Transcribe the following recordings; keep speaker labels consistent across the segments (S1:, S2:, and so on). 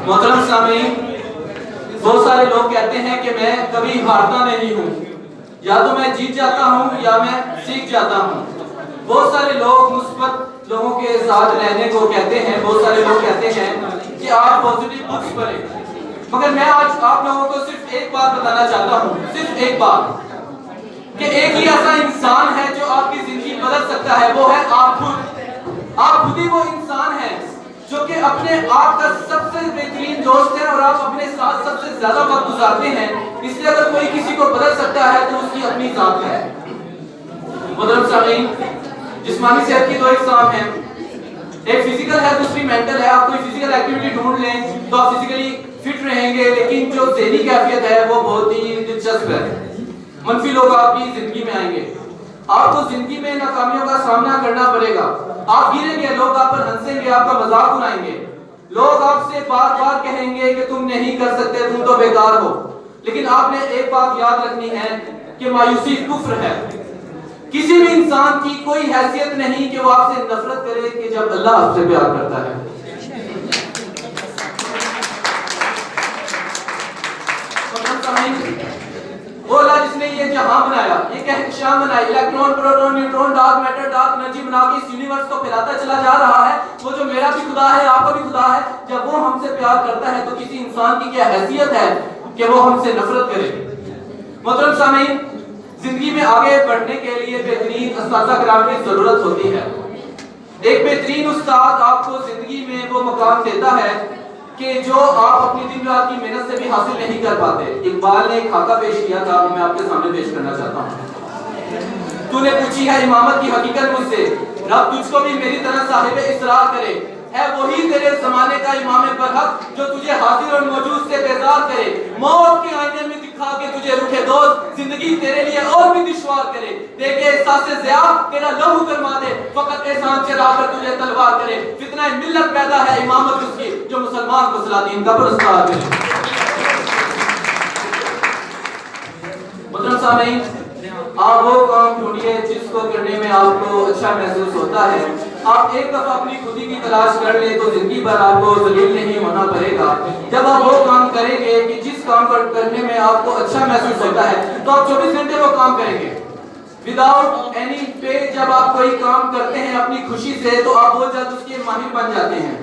S1: محترم سامعین، بہت سارے لوگ کہتے ہیں کہ میں کبھی ہارتا نہیں ہوں، یا تو میں جیت جاتا ہوں یا میں سیکھ جاتا ہوں۔ بہت سارے لوگ مثبت لوگوں کے ساتھ رہنے کو کہتے ہیں، بہت سارے لوگ کہتے ہیں کہ آپ پازیٹیو بکس پڑھیں، مگر میں آج آپ لوگوں کو صرف ایک بات بتانا چاہتا ہوں، صرف ایک بات، کہ ایک ہی ایسا انسان ہے جو آپ کی زندگی بدل سکتا ہے، وہ ہے آپ خود۔ آپ خود ہی وہ انسان ہیں جو کہ اپنے آپ کا سب سے بہترین دوست ہے اور آپ اپنے ساتھ سب سے زیادہ وقت گزارتے ہیں، اس لیے اگر کوئی کسی کو بدل سکتا ہے تو اس کی اپنی ذات ہے۔ محترم سامعین، جسمانی صحت کی دو اقسام ہیں، ایک فزیکل ہے، دوسری مینٹل ہے۔ آپ کوئی فزیکل ایکٹیویٹی ڈھونڈ لیں تو آپ فزیکلی فٹ رہیں گے، لیکن جو ذہنی کیفیت ہے وہ بہت ہی دلچسپ ہے۔ منفی لوگ آپ کی زندگی میں آئیں گے، آپ کو زندگی میں ناکامیوں کا سامنا کرنا پڑے گا، آپ گریں گے، لوگ آپ پر ہنسیں گے، آپ کا مذاق اڑائیں گے، لوگ آپ سے بار بار کہیں گے کہ تم نہیں کر سکتے، تم تو بیکار ہو۔ لیکن آپ نے ایک بات یاد رکھنی ہے کہ مایوسی کفر ہے۔ کسی بھی انسان کی کوئی حیثیت نہیں کہ وہ آپ سے نفرت کرے کہ جب اللہ آپ سے پیار کرتا ہے۔ وہ اللہ جس نے یہ جہاں بنایا، یہ کہکشاں بنائی، electron, proton, neutron, dark matter, dark energy بنا کے اس یونیورس کو پھیلاتا چلا جا رہا ہے، وہ جو میرا بھی خدا ہے، آپ کا بھی خدا ہے، جب وہ ہم سے پیار کرتا ہے تو کسی انسان کی کیا حیثیت ہے کہ وہ ہم سے نفرت کرے۔ محترم سامعین، زندگی میں آگے بڑھنے کے لیے بہترین اساتذہ کرام کی ضرورت ہوتی ہے۔ ایک بہترین استاد آپ کو زندگی میں وہ مقام دیتا ہے کہ جو آپ اپنی دن رات کی محنت سے بھی حاصل نہیں کر پاتے۔ اقبال نے ایک خاکہ پیش کیا تھا، میں آپ کے سامنے پیش کرنا چاہتا ہوں۔ تو نے پوچھی ہے امامت کی حقیقت مجھ سے، رب تجھ کو بھی میری طرح صاحب اسرار کرے، ہے وہی تیرے زمانے کا امام برحق جو تجھے حاضر اور موجود سے بیزار کرے، موت کے آئینے میں دکھا کے تجھے رکھے دوست، زندگی تیرے لیے اور بھی دشوار کرے، دیکھے احساس ضیاء تیرا لہو گرما دے، فقط احسان چرا کر تجھے تلوار کرے، فتنہ ملت پیدا ہے امامت اس کی جو مسلمان کو سلاطین کا پرستار کرے۔ محترم سامعین، آپ وہ کام ڈھونڈیے جس کو کرنے میں آپ کو اچھا محسوس ہوتا ہے۔ آپ ایک دفعہ اپنی خودی کی تلاش کر لیں تو زندگی بھر آپ کو ذلیل نہیں ہونا پڑے گا۔ جب آپ وہ کام کریں گے کہ جس کام کرنے میں آپ کو اچھا محسوس ہوتا ہے تو آپ 24 گھنٹے وہ کام کریں گے وداؤٹ اینی پے۔ جب آپ کوئی کام کرتے ہیں اپنی خوشی سے تو آپ بہت جلد اس کے ماہر بن جاتے ہیں،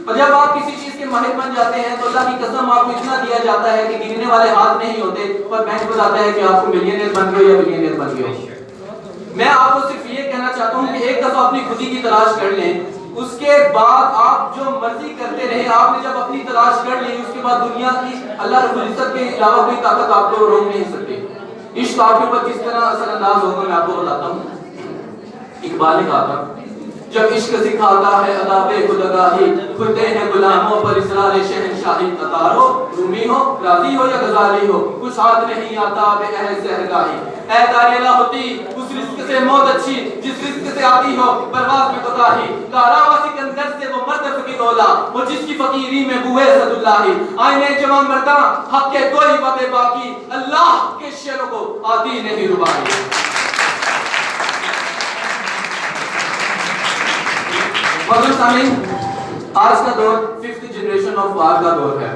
S1: اور جب آپ کسی چیز کے ماہر بن جاتے ہیں تو اللہ کی قسم آپ کو اتنا دیا جاتا ہے کہ گننے والے ہاتھ نہیں ہوتے، اور بینک بتاتا ہے کہ آپ کو ملینئر بن گئے یا بلینئر بن گئے۔ میں آپ کو صرف یہ کہنا چاہتا ہوں کہ ایک دفعہ اپنی خودی کی تلاش کر لیں، اس کے بعد آپ جو مرضی کرتے رہیں۔ آپ نے جب اپنی تلاش کر لی، اس کے بعد دنیا کی اللہ رب العزت کے علاوہ کوئی طاقت آپ کو روک نہیں سکتی۔ عشق آپ کے اوپر کس طرح اثر انداز ہوگا میں آپ کو بتاتا ہوں۔ اقبال نے کہا تھا، جب عشق سکھاتا ہے اداب خودآگاہی، کھلتے ہیں غلاموں پر اسرار شہنشاہی، تتار ہو، رومی ہو، رازی ہو یا غزالی ہو، کچھ ہاتھ نہیں آتا بے اہل سحرگاہی۔ اے داریلا ہوتی اس رزق سے موت اچھی جس رزق سے آتی ہو پرواز میں کوتاہی، کاراوا سکندر سے وہ مرد فقیر اولا، وہ جس کی فقیری میں بوئے صد اللہ، آئینے جوان مرداں حق کے کوئی وبے باقی، اللہ کے شعروں کو آتی نہیں ربائی۔ محترم سامعین، آج کا دور 5th جنریشن آف وار کا دور ہے۔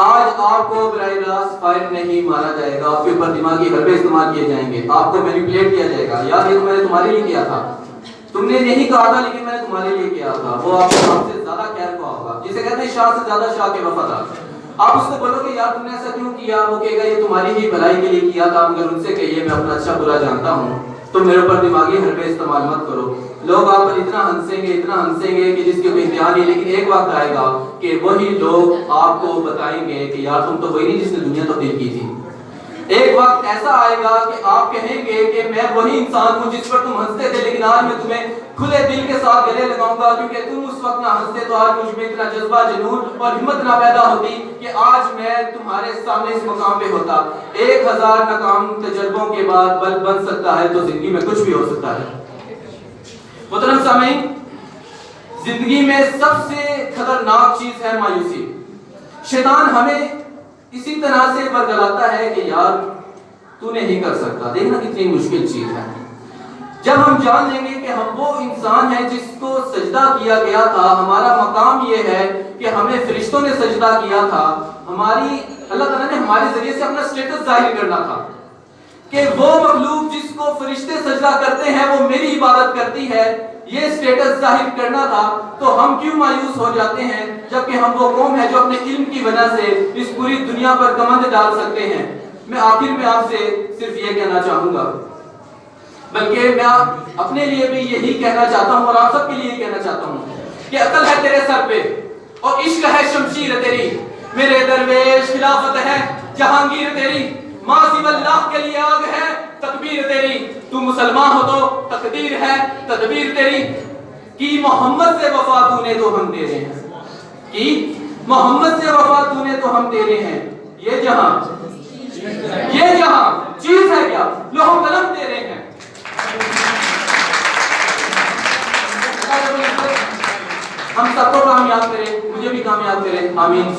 S1: آج آپ کو براہ راست فائر نہیں مارا جائے گا، آپ کے اوپر دماغی حربے استعمال کیے جائیں گے، آپ کو مینیپولیٹ کیا جائے گا۔ یاد یہ تو میں نے تمہارے لیے کیا تھا، تم نے نہیں کہا تھا لیکن میں نے تمہارے لیے کیا تھا۔ وہ آپ کو ہم سے زیادہ خیر خواہ ہوگا، جسے کہتے ہیں شاہ سے زیادہ شاہ کے وفادار۔ آپ اس کو بولو کہ یار تم نے ایسا کیوں کیا، وہ کہے گا یہ تمہاری ہی بھلائی کے لیے کیا تھا، مگر ان سے کہیے میں اپنا اچھا برا جانتا ہوں، تم میرے اوپر دماغی حربے استعمال مت کرو۔ لوگ آپ پر اتنا ہنسیں گے کہ جس کی کوئی انتہا نہیں، لیکن ایک وقت آئے گا کہ وہی لوگ آپ کو بتائیں گے کہ یار تم تو وہی نہیں جس نے دنیا تبدیل کی تھی۔ ایک وقت ایسا آئے گا کہ آپ کہیں گے کہ میں وہی انسان ہوں جس پر تم ہنستے تھے، لیکن آج میں تمہیں کھلے دل کے ساتھ گلے لگاؤں گا، کیونکہ تم اس وقت نہ ہنستے تو آج مجھ میں اتنا جذبہ، جنون اور ہمت نہ پیدا ہوتی کہ آج میں تمہارے سامنے اس مقام پہ ہوتا۔ 1000 ناکام تجربوں کے بعد بل بن سکتا ہے تو زندگی میں کچھ بھی ہو سکتا ہے۔ محترم سامعین، زندگی میں سب سے خطرناک چیز ہے مایوسی۔ شیطان ہمیں اسی طرح سے ورگلاتا ہے کہ یار تو نہیں کر سکتا، دیکھنا کتنی مشکل چیز ہے۔ جب ہم جان لیں گے کہ ہم وہ انسان ہیں جس کو سجدہ کیا گیا تھا، ہمارا مقام یہ ہے کہ ہمیں فرشتوں نے سجدہ کیا تھا، ہماری اللہ تعالیٰ نے ہمارے ذریعے سے اپنا سٹیٹس ظاہر کرنا تھا کہ وہ مخلوق جس کو فرشتے سجدہ کرتے ہیں وہ میری عبادت کرتی ہے، یہ سٹیٹس ظاہر کرنا تھا۔ تو ہم کیوں مایوس ہو جاتے ہیں جبکہ ہم وہ قوم ہے جو اپنے علم کی وجہ سے اس پوری دنیا پر کمند ڈال سکتے ہیں۔ میں آخر میں آپ سے صرف یہ کہنا چاہوں گا، بلکہ میں اپنے لیے بھی یہی کہنا چاہتا ہوں اور آپ سب کے لیے کہنا چاہتا ہوں کہ عقل ہے تیرے سر پہ اور عشق ہے شمشیر تیری، میرے درویش خلافت ہے جہانگیر تیری، ماں سوی اللہ کے لیے آگ ہے تکبیر تیری، تو مسلمان ہو تو تقدیر ہے تدبیر تیری، کی محمد سے وفا تو نے تو ہم تیرے ہیں، کی محمد سے وفا تو نے تو ہم تیرے ہیں، یہ جہاں چیز ہے کیا، لوح قلم تیرے ہیں۔ ہم سب کو کامیاب کرے، مجھے بھی کامیاب کرے، آمین۔